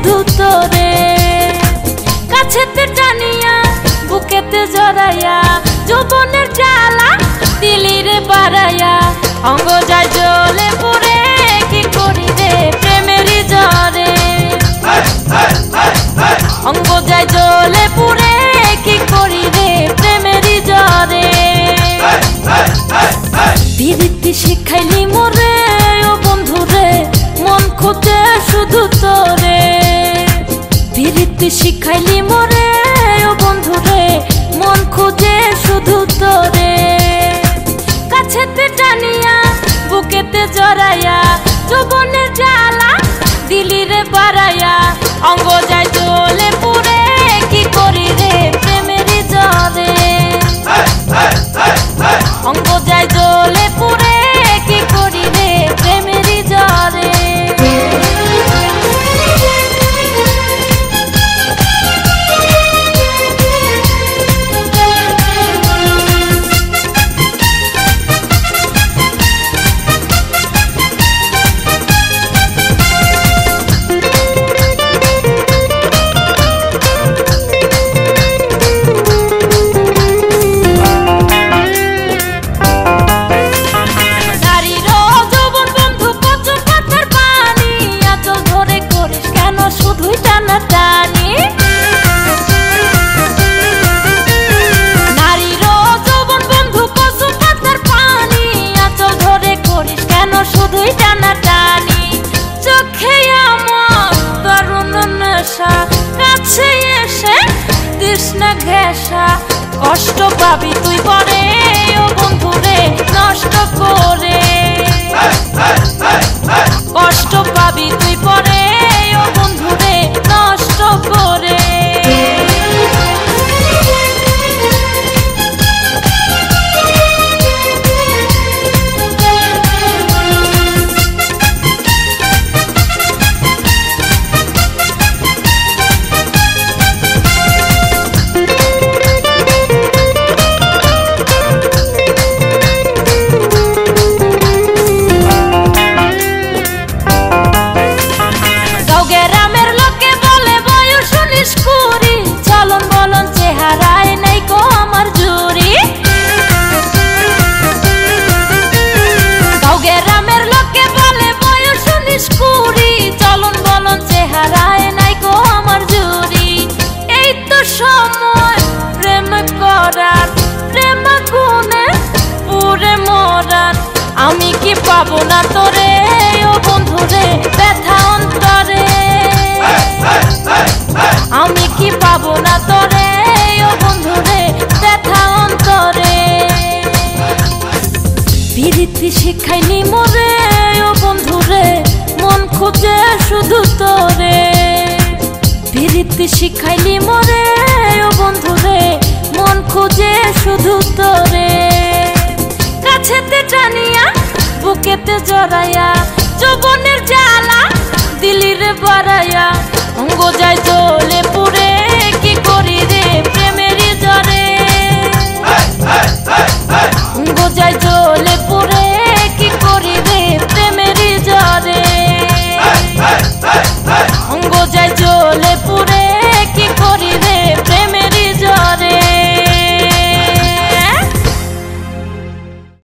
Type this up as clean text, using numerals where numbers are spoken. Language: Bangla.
শুধু তোরে, কাছেতে টানিয়া বুকেতে জড়াইয়া যৌবনের জ্বালা দিলি রে বাড়াইয়া, অঙ্গ যায় জ্বলে পুড়ে কি করি রে প্রেমেরই জ্বরে, অঙ্গ যায় জ্বলে পুড়ে কি করি রে প্রেমেরই জ্বরে। পিরিতি শিখাইলি মোরে ও বন্ধুরে, মন খোঁজে শুধু তোরে, পিরিতি শিখাইলি মোরে ও বন্ধুরে, মন খোঁজে শুধু তোরে, কাছেতে টানিয়া বুকেতে জড়াইয়া যৌবনের জ্বালা দিলি রে বাড়াইয়া, অঙ্গ যায় জ্বলে পুড়ে কি করি রে প্রেমেরই জ্বরে, অঙ্গ যায় জ্বলে পুড়ে কি করি রে প্রেমেরই জ্বরে। কাছে এসে তৃষ্ণা ঘেঁষা কষ্ট পাবি তুই পরে ও বন্ধুরে নষ্ট করে, কষ্ট পাবি তুই পরে ও বন্ধুরে নষ্ট করে। আমি কি পাবো না তোরে ও বন্ধুরে ব্যথা অন্তরে, আমি কি পাবো না তোরে ও বন্ধুরে ব্যথা অন্তরে। পিরিতি শিখাইনি মোরে ও বন্ধুরে, মন খোঁজে শুধু তোরে, পিরিতি শিখাইলি মোরে ও বন্ধুরে, মন খোঁজে শুধু তোরে, কাছেতে টানিয়া বুকেতে জড়াইয়া যৌবনের জ্বালা দিলি রে বাড়াইয়া, অঙ্গ যায়